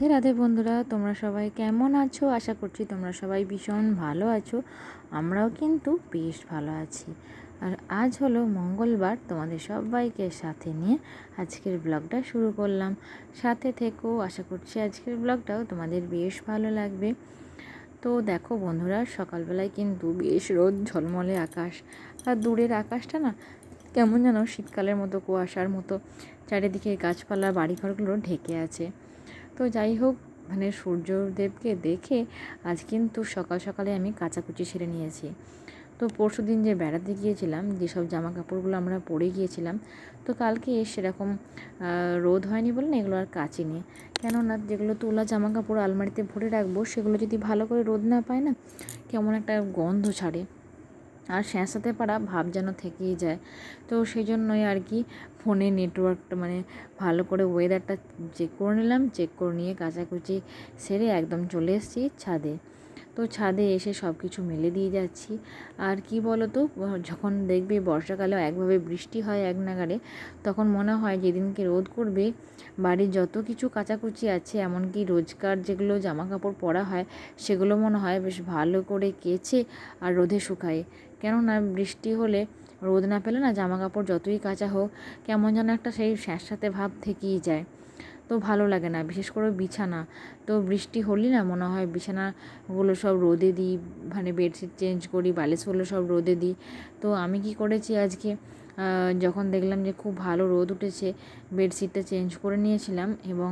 রাধে রাধে বন্ধুরা, তোমরা সবাই কেমন আছো? আশা করছি তোমরা সবাই ভীষণ ভালো আছো। আমরাও কিন্তু বেশ ভালো আছি। আর আজ হলো মঙ্গলবার, তোমাদের সবাইকে সাথে নিয়ে আজকের ব্লগটা শুরু করলাম। সাথে থেকো, আশা করছি আজকের ব্লগটাও তোমাদের বেশ ভালো লাগবে। তো দেখো বন্ধুরা, সকালবেলায় কিন্তু বেশ রোদ ঝলমলে আকাশ, আর দূরের আকাশটা না কেমন যেন শীতকালের মতো কুয়াশার মতো চারিদিকে গাছপালা বাড়িঘরগুলো ঢেকে আছে। তো যাই হোক, মানে সূর্যদেবকে দেখে আজ কিন্তু সকাল সকালে আমি কাচাকুচি সেরে নিয়েছি। তো পরশুদিন যে বেড়াতে গিয়েছিলাম, যেসব জামা কাপড়গুলো আমরা পরে গিয়েছিলাম, তো কালকে সেরকম রোদ হয়নি বলে না এগুলো আর কাচিনি। কেননা যেগুলো তোলা জামা কাপড় আলমারিতে ভরে রাখবো, সেগুলো যদি ভালো করে রোদ না পায় না, কেমন একটা গন্ধ ছাড়ে, আর স্যাঁতস্যাঁতে পারা ভাব যেন থেকেই যায়। তো সেই জন্যই আর কি ফোনে নেটওয়ার্কটা মানে ভালো করে ওয়েদারটা চেক করে নিলাম। চেক করে নিয়ে কাচাকুচি সেরে একদম চলে এসেছি ছাদে। তো ছাদে এসে সব কিছু মেলে দিয়ে যাচ্ছি। আর কি বলো তো, যখন দেখবে বর্ষাকালেও একভাবে বৃষ্টি হয় এক নাগাড়ে, তখন মনে হয় যেদিনকে রোদ করবে বাড়ির যত কিছু কাচাকুচি আছে, এমনকি রোজকার যেগুলো জামা কাপড় পরা হয়, সেগুলো মনে হয় বেশ ভালো করে কেচে আর রোদে শুকায়। কেননা বৃষ্টি হলে রোদ না পেলে না জামা কাপড় যতই কাচা হোক, কেমন যেন একটা সেই স্যাঁতস্যাঁতে ভাব থেকেই যায়। তো ভালো লাগে না, বিশেষ করে বিছানা। তো বৃষ্টি হলেই না মনে হয় বিছানাগুলো সব রোদে দিই, মানে বেডশিট চেঞ্জ করি, বালিশগুলো সব রোদে দিই। তো আমি কি করেছি আজকে, যখন দেখলাম যে খুব ভালো রোদ উঠেছে, বেডশিটটা চেঞ্জ করে নিয়েছিলাম। এবং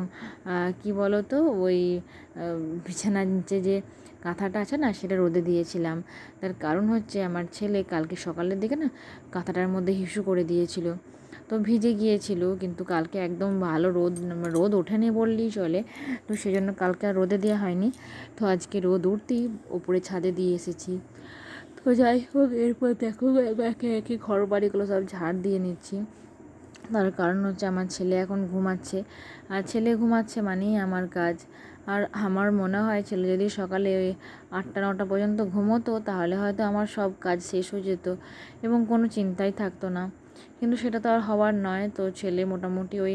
কি বলো তো, ওই বিছানার নিচে যে কাঁথাটা আছে না, সেটা রোদে দিয়েছিলাম। তার কারণ হচ্ছে আমার ছেলে কালকে সকালের দিকে না কাঁথাটার মধ্যে হিসু করে দিয়েছিল, তো ভিজে গিয়েছিল। কিন্তু কালকে একদম ভালো রোদ রোদ ওঠেনি বললেই চলে, তো সেই জন্য কালকে আর রোদে দেওয়া হয়নি। তো আজকে রোদ উঠতেই ওপরে ছাদে দিয়ে এসেছি। তো যাই হোক, এরপর দেখো একে একে ঘর বাড়িগুলো সব ঝাড় দিয়ে নিচ্ছি। তার কারণ হচ্ছে আমার ছেলে এখন ঘুমাচ্ছে, আর ছেলে ঘুমাচ্ছে মানেই আমার কাজ। আর আমার মনে হয় ছেলে যদি সকালে ওই 8টা-9টা পর্যন্ত ঘুমোতো, তাহলে হয়তো আমার সব কাজ শেষ হয়ে যেত এবং কোনো চিন্তাই থাকতো না। কিন্তু সেটা তো আর হওয়ার নয়। তো ছেলে মোটামুটি ওই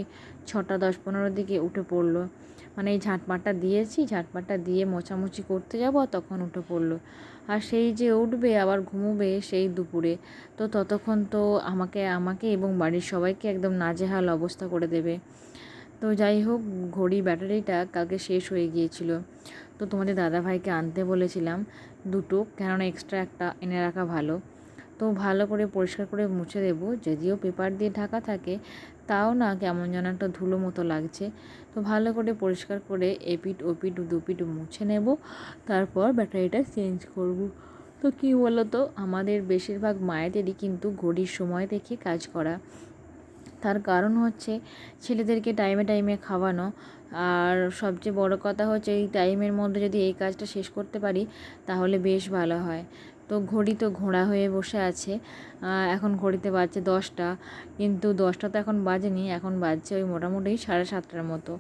6টা 10-15 দিকে উঠে পড়লো। মানে এই ঝাঁটপাটটা দিয়েছি, ঝাঁটপাটটা দিয়ে মোছামুছি করতে যাবো, তখন উঠে পড়লো। আর সেই যে উঠবে আবার ঘুমোবে সেই দুপুরে, তো ততক্ষণ তো আমাকে এবং বাড়ির সবাইকে একদম নাজেহাল অবস্থা করে দেবে। তো যাই হোক, ঘড়ি ব্যাটারিটা কালকে শেষ হয়ে গিয়েছিল। তো তোমাদের দাদাভাইকে আনতে বলেছিলাম দুটো, কেননা এক্সট্রা একটা এনে রাখা ভালো। তো ভালো করে পরিষ্কার করে মুছে দেবো। যদিও পেপার দিয়ে ঢাকা থাকে, তাও না কেমন যেন একটা ধুলো মতো লাগছে। তো ভালো করে পরিষ্কার করে এপিঠ ওপিঠ দুপিঠ মুছে নেব, তারপর ব্যাটারিটা চেঞ্জ করব। তো কী বলো তো, আমাদের বেশিরভাগ মায়েদেরই কিন্তু ঘড়ির সময় দেখে কাজ করা। তার কারণ হচ্ছে ছেলেদেরকে টাইমে টাইমে খাওয়ানো, আর সবচেয়ে বড় কথা হচ্ছে এই টাইমের মধ্যে যদি এই কাজটা শেষ করতে পারি, তাহলে বেশ ভালো হয়। তো ঘড়ি তো ঘোড়া হয়ে বসে আছে। এখন ঘড়িতে বাজছে 10টা, কিন্তু 10টা তো এখন বাজেনি, এখন বাজছে ওই মোটামুটি 7:30টার মতো।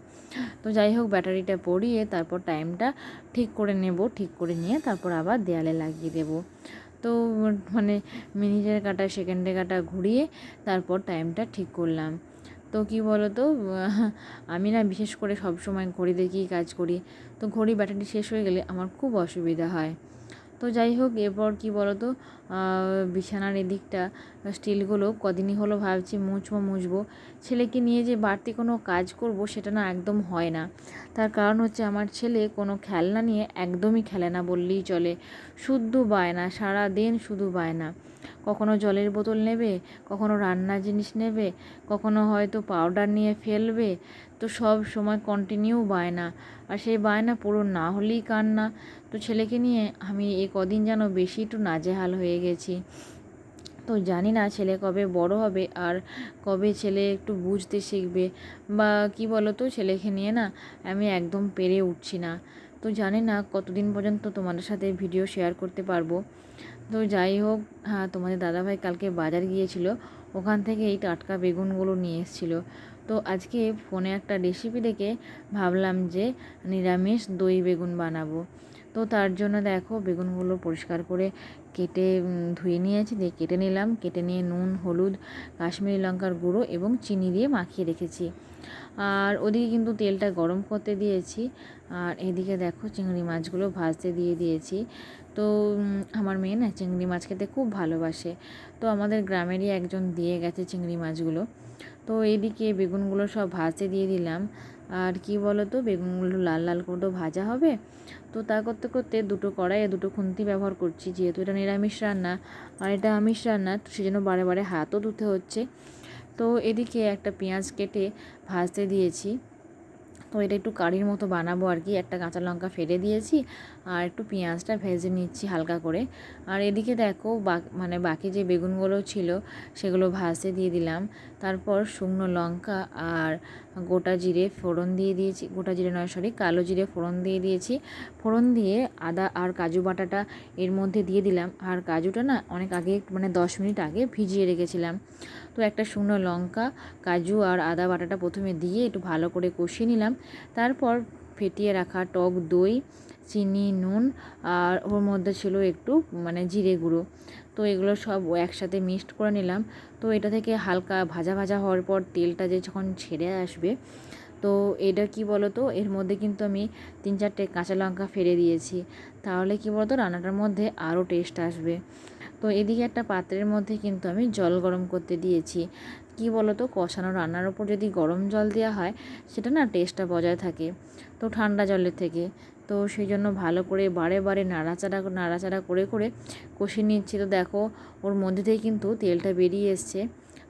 তো যাই হোক, ব্যাটারিটা পরিয়ে তারপর টাইমটা ঠিক করে নেব, ঠিক করে নিয়ে তারপর আবার দেয়ালে লাগিয়ে দেবো। তো মানে মিনিটের কাঁটা সেকেন্ডের কাঁটা ঘুরিয়ে তারপর টাইমটা ঠিক করলাম। তো কী বলো তো, আমি না বিশেষ করে সব সময় ঘড়ি দেখেই কাজ করি। তো ঘড়ি ব্যাটারি শেষ হয়ে গেলে আমার খুব অসুবিধা হয়। তো যাই হোক, এরপর কী বলো তো, বিছানার এদিকটা স্টিলগুলো কদিনই হলো ভাবছি মুছবো। ছেলেকে নিয়ে যে বাড়তি কোনো কাজ করব, সেটা না একদম হয় না। তার কারণ হচ্ছে আমার ছেলে কোনো খেলনা নিয়ে একদমই খেলে না বললেই চলে। শুদ্ধ বায়না, সারা দিন শুধু বায়না। কখনো জলের বোতল নেবে, কখনো রান্নার জিনিস নেবে, কখনো হয়তো পাউডার নিয়ে ফেলবে। তো সব সময় কন্টিনিউ বায়না, আর সেই বায়না পূরণ না হলেই কান্না। তো ছেলেকে নিয়ে আমি এই কদিন যেন বেশি একটু নাজেহাল হয়ে গেছি। তো জানি না ছেলে কবে বড় হবে আর কবে ছেলে একটু বুঝতে শিখবে, বা কি বলো তো, ছেলেকে নিয়ে না আমি একদম পেরে উঠছি না। তো জানি না কতদিন পর্যন্ত তোমাদের সাথে ভিডিও শেয়ার করতে পারবো। তো যাই হোক, হ্যাঁ, তোমাদের দাদাভাই কালকে বাজার গিয়েছিল, ওখান থেকে এই টাটকা বেগুনগুলো নিয়ে এসেছিলো। তো আজকে ফোনে একটা রেসিপি দেখে ভাবলাম যে নিরামিষ দই বেগুন বানাবো। তো তার জন্য দেখো বেগুনগুলো পরিষ্কার করে কেটে ধুয়ে নিয়েছি, দিয়ে কেটে নিলাম। কেটে নিয়ে নুন, হলুদ, কাশ্মীরি লঙ্কার গুঁড়ো এবং চিনি দিয়ে মাখিয়ে রেখেছি। আর ওদিকে কিন্তু তেলটা গরম করতে দিয়েছি। আর এদিকে দেখো চিংড়ি মাছগুলো ভাজতে দিয়ে দিয়েছি। তো আমার মেয়ে না চিংড়ি মাছ খেতে খুব ভালোবাসে, তো আমাদের গ্রামেরই একজন দিয়ে গেছে চিংড়ি মাছগুলো। তো এইদিকে বেগুনগুলো সব ভাজতে দিয়ে দিলাম। আর কি বলো তো, বেগুনগুলো লাল লাল করে তো ভাজা হবে। তো তা করতে করতে দুটো কড়াইয়ে দুটো খুন্তি ব্যবহার করছি, যেহেতু এটা নিরামিষ রান্না আর এটা আমিষ রান্না, তো সেজন্য বারে বারে হাতও ধুতে হচ্ছে। তো এদিকে একটা পেঁয়াজ কেটে ভাজতে দিয়েছি। তো এটা একটু কারির মতো বানাবো আর কি। একটা কাঁচা লঙ্কা ফেলে দিয়েছি আর একটু পেঁয়াজটা ভেজে নিচ্ছি হালকা করে। আর এদিকে দেখো বাকি যে বেগুনগুলো ছিল সেগুলো ভাজতে দিয়ে দিলাম। তারপর শুকনো লঙ্কা আর গোটা জিরে ফোড়ন দিয়ে দিয়েছি, গোটা জিরে নয় সরি, কালো জিরে ফোড়ন দিয়ে দিয়েছি। ফোড়ন দিয়ে আদা আর কাজু বাটাটা এর মধ্যে দিয়ে দিলাম। আর কাজুটা না অনেক আগে 10 মিনিট আগে ভিজিয়ে রেখেছিলাম। তো একটা শুকনো লঙ্কা, কাজু আর আদা বাটাটা প্রথমে দিয়ে একটু ভালো করে কষিয়ে নিলাম। তারপর ফেটিয়ে রাখা টক দই, চিনি, নুন আর ওর মধ্যে ছিল একটু জিরে গুঁড়ো। তো এগুলো সব একসাথে মিক্সড করে নিলাম। তো এটা থেকে হালকা ভাজা ভাজা হওয়ার পর তেলটা যে যখন ছেড়ে আসবে, তো এটা কি বলো তো, এর মধ্যে কিন্তু আমি 3-4টে কাঁচা লঙ্কা ফেলে দিয়েছি। তাহলে কি বলো তো, রান্নাটার মধ্যে আরও টেস্ট আসবে। তো এদিকে একটা পাত্রের মধ্যে কিন্তু আমি জল গরম করতে দিয়েছি। কি বলো তো, কষানো রান্নার ওপর যদি গরম জল দেওয়া হয় সেটা না টেস্টটা বজায় থাকে তো ঠান্ডা জলের থেকে। তো সেই জন্য ভালো করে বারে বারে নাড়াচাড়া করে করে কষিয়ে নিচ্ছি। তো দেখো ওর মধ্যে থেকে কিন্তু তেলটা বেরিয়ে এসছে।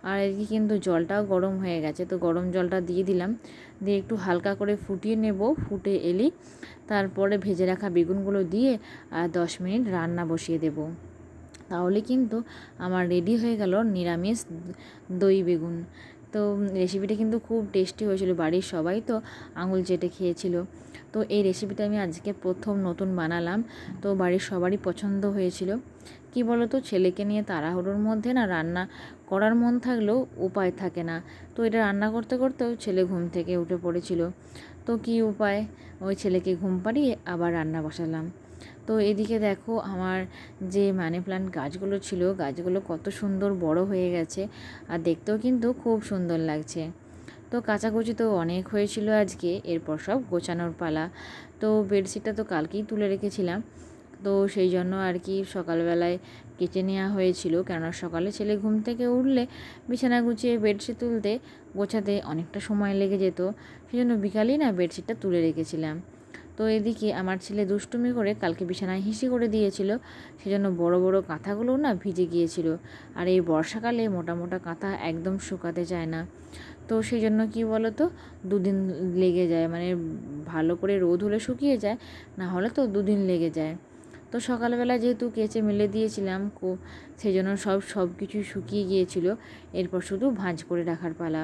আর এদিকে কিন্তু জলটাও গরম হয়ে গেছে, তো গরম জলটা দিয়ে দিলাম। দিয়ে একটু হালকা করে ফুটিয়ে নেব। ফুটে এলেই তারপরে ভেজে রাখা বেগুনগুলো দিয়ে আর 10 মিনিট রান্না বসিয়ে দেব। তাহলে কিন্তু আমার রেডি হয়ে গেল নিরামিষ দই বেগুন। তো রেসিপিটা কিন্তু খুব টেস্টি হয়েছিল, বাড়ির সবাই তো আঙুল চেটে খেয়েছিল। তো এই রেসিপিটা আমি আজকে প্রথম নতুন বানালাম, তো বাড়ির সবারই পছন্দ হয়েছিল। কি বলো তো, ছেলেকে নিয়ে তাড়াহুড়োর মধ্যে না রান্না করার মন থাকলেও উপায় থাকে না। তো এটা রান্না করতে করতেও ছেলে ঘুম থেকে উঠে পড়েছিল। তো কি উপায়, ওই ছেলেকে ঘুম পাড়িয়ে আবার রান্না বসালাম। তো এদিকে দেখো আমার যে মানি প্ল্যান্ট গাছগুলো ছিল, গাছগুলো কত সুন্দর বড় হয়ে গেছে আর দেখতেও কিন্তু খুব সুন্দর লাগছে। তো কাচাকুচি তো অনেক হয়েছিল আজকে, এরপর সব গোছানোর পালা। তো বেডশিটটা তো কালকেই তুলে রেখেছিলাম, তো সেই জন্য আর কি সকালবেলায় কেচে নেওয়া হয়েছিল, কেননা সকালে ছেলে ঘুম থেকে উঠলে বিছানা গুছিয়ে বেডশিট তুলতে গোছাতে অনেকটা সময় লেগে যেত। সেই জন্য বিকালেই না বেডশিটটা তুলে রেখেছিলাম। তো এদিকে আমার ছেলে দুষ্টুমি করে কালকে বিছানায় হিসি করে দিয়েছিল, সেজন্য বড় বড় কাঁথাগুলো না ভিজে গিয়েছিল। আর এই বর্ষাকালে মোটা মোটা কাঁথা একদম শুকাতে চায় না। তো সেই জন্য কী বলো তো, 2 দিন লেগে যায়, ভালো করে রোদ হলে শুকিয়ে যায়, না হলে তো 2 দিন লেগে যায়। তো সকালবেলা যেহেতু কেচে মেলে দিয়েছিলাম, সেই জন্য সব কিছু শুকিয়ে গিয়েছিল। এরপর শুধু ভাঁজ করে রাখার পালা।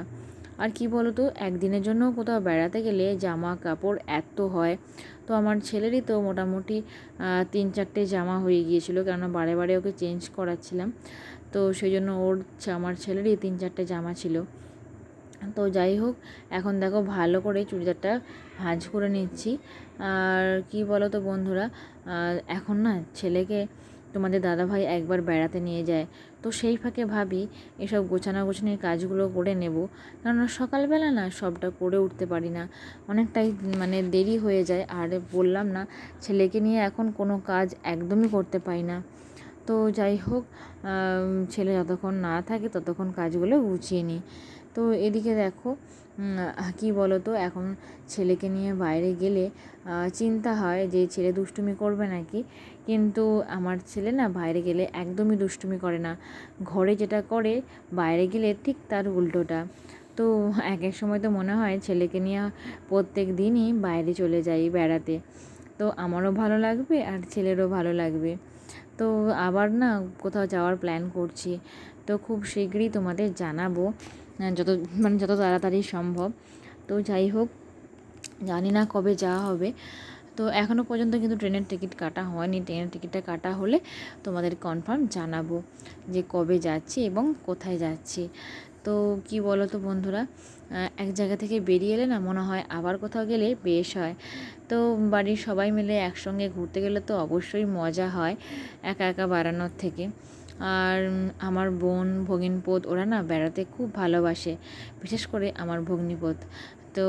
আর কি বলো তো, একদিনের জন্য কোথাও বেড়াতে গেলে জামা কাপড় এত হয়। তো আমার ছেলেরই তো মোটামুটি 3-4টে জামা হয়ে গিয়েছিল, কেননা বারে বারে ওকে চেঞ্জ করাচ্ছিলাম। তো সেই জন্য আমার ছেলেরই 3-4টে জামা ছিল। তো যাই হোক, এখন দেখো ভালো করে চুড়িদারটা ভাঁজ করে নিচ্ছি। আর কি বলো তো বন্ধুরা, এখন না ছেলেকে তোমাদের দাদাভাই একবার বেড়াতে নিয়ে যায়, তো সেই ফাঁকে ভাবি এসব গোছানোর কাজগুলো করে নেব, কারণ সকালবেলা না সবটা করে উঠতে পারি না, অনেকটাই দেরি হয়ে যায়। আর বললাম না, ছেলেকে নিয়ে এখন কোনো কাজ একদমই করতে পারি না। তো যাই হোক, ছেলে যতক্ষণ না থাকে ততক্ষণ কাজগুলো গুছিয়ে নিই। তো এদিকে দেখো কি বলো তো, এখন ছেলেকে নিয়ে বাইরে গেলে চিন্তা হয় যে ছেলে দুষ্টুমি করবে নাকি, কিন্তু আমার ছেলে না বাইরে গেলে একদমই দুষ্টুমি করে না। ঘরে যেটা করে বাইরে গেলে ঠিক তার উল্টোটা। তো এক এক সময় তো মনে হয় ছেলেকে নিয়ে প্রত্যেক দিনই বাইরে চলে যাই বেড়াতে, তো আমারও ভালো লাগবে আর ছেলেরও ভালো লাগবে। তো আবার না কোথাও যাওয়ার প্ল্যান করছি, তো খুব শীঘ্রই তোমাদের জানাবো, যত তাড়াতাড়ি সম্ভব। তো যাই হোক, জানি না কবে যাওয়া হবে। তো এখনও পর্যন্ত কিন্তু ট্রেনের টিকিট কাটা হয়নি, ট্রেনের টিকিটটা কাটা হলে তোমাদের কনফার্ম জানাবো যে কবে যাচ্ছি এবং কোথায় যাচ্ছি। তো কি বলো তো বন্ধুরা, এক জায়গা থেকে বেরিয়ে এলে না মনে হয় আবার কোথাও গেলে বেশ হয়। তো বাড়ির সবাই মিলে একসঙ্গে ঘুরতে গেলে তো অবশ্যই মজা হয় একা একা বেড়ানোর থেকে। আর আমার বোন ভগিনীপদ ওরা না বেড়াতে খুব ভালোবাসে, বিশেষ করে আমার ভগ্নিপদ। তো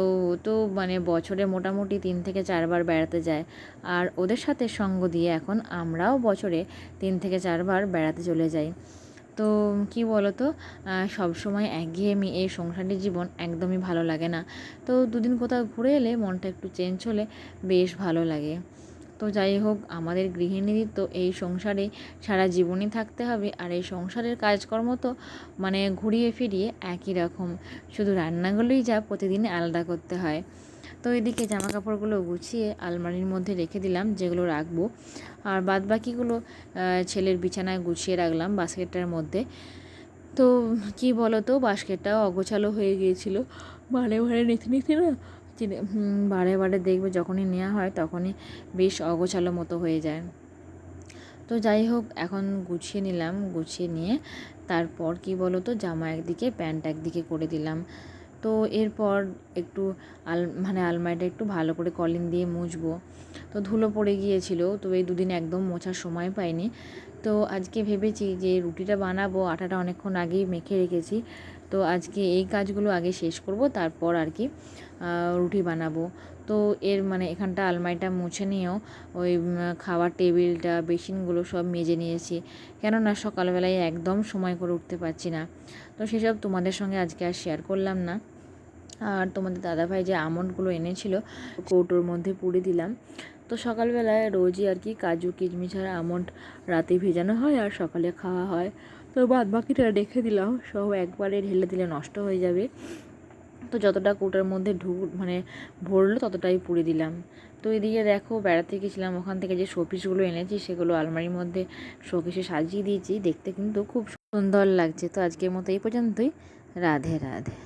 তো মানে বছরে মোটামুটি 3 থেকে 4 বার বেড়াতে যায়। আর ওদের সাথে সঙ্গ দিয়ে এখন আমরাও বছরে 3 থেকে 4 বার বেড়াতে চলে যাই। তো কি বলো তো, সবসময় একঘেয়েমি এই সংসারের জীবন একদমই ভালো লাগে না। তো দুদিন কোথাও ঘুরে এলে মনটা একটু চেঞ্জ হলে বেশ ভালো লাগে। তো যাই হোক, আমাদের গৃহিণীদের তো এই সংসারে সারা জীবনই থাকতে হবে। আর এই সংসারের কাজকর্ম তো মানে ঘুরিয়ে ফিরিয়ে একই রকম, শুধু রান্নাগুলোই যা প্রতিদিন আলাদা করতে হয়। তো এদিকে জামা কাপড়গুলো গুছিয়ে আলমারির মধ্যে রেখে দিলাম, যেগুলো রাখবো। আর বাদ বাকিগুলো ছেলের বিছানায় গুছিয়ে রাখলাম বাস্কেটটার মধ্যে। তো কি বলো তো, বাস্কেটটাও অগোছালো হয়ে গিয়েছিল, বারে বারে নিতে নিতে না বারে বারে দেখবে যখনই নেওয়া হয় তখনই বেশ অগোছালো মতো হয়ে যায়। তো যাই হোক, এখন গুছিয়ে নিলাম, গুছিয়ে নিয়ে তারপর কি বলো তো, জামা একদিকে প্যান্ট একদিকে করে দিলাম। তো এরপর একটু আলমারিটা একটু ভালো করে কলিন দিয়ে মুছবো। তো ধুলো পড়ে গিয়েছিল, তো এই দুদিন একদম মোছার সময় পাইনি। তো আজকে ভেবেছি যে রুটিটা বানাবো, আটাটা অনেকক্ষণ আগেই মেখে রেখেছি। তো আজকে এই কাজগুলো আগে শেষ করব, তারপর আর কি রুটি বানাবো। তো এর এখানটা আলমারিটা মুছে নিয়েও ওই খাওয়ার টেবিলটা বেসিনগুলো সব মেজে নিয়েছি, কেননা সকালবেলায় একদম সময় করে উঠতে পারছি না। তো সেসব তোমাদের সঙ্গে আজকে আর শেয়ার করলাম না। আর তোমাদের দাদাভাই যে আমন্ডগুলো এনেছিল কৌটোর মধ্যে পুড়ে দিলাম। তো সকালবেলায় রোজই আর কি কাজু কিশমিশ আর আমন্ড রাতে ভেজানো হয় আর সকালে খাওয়া হয়। তো বাদ বাকিটা রেখে দিলাম, সব একবারে ঢেলে দিলে নষ্ট হয়ে যাবে। তো যতটা কৌটার মধ্যে ভরলো ততটাই পুড়ে দিলাম। তো এদিকে দেখো, বেড়াতে গেছিলাম, ওখান থেকে যে শোপিসগুলো এনেছি সেগুলো আলমারির মধ্যে শোকেসে সাজিয়ে দিয়েছি, দেখতে কিন্তু খুব সুন্দর লাগছে। তো আজকের মতো এই পর্যন্তই। রাধে রাধে।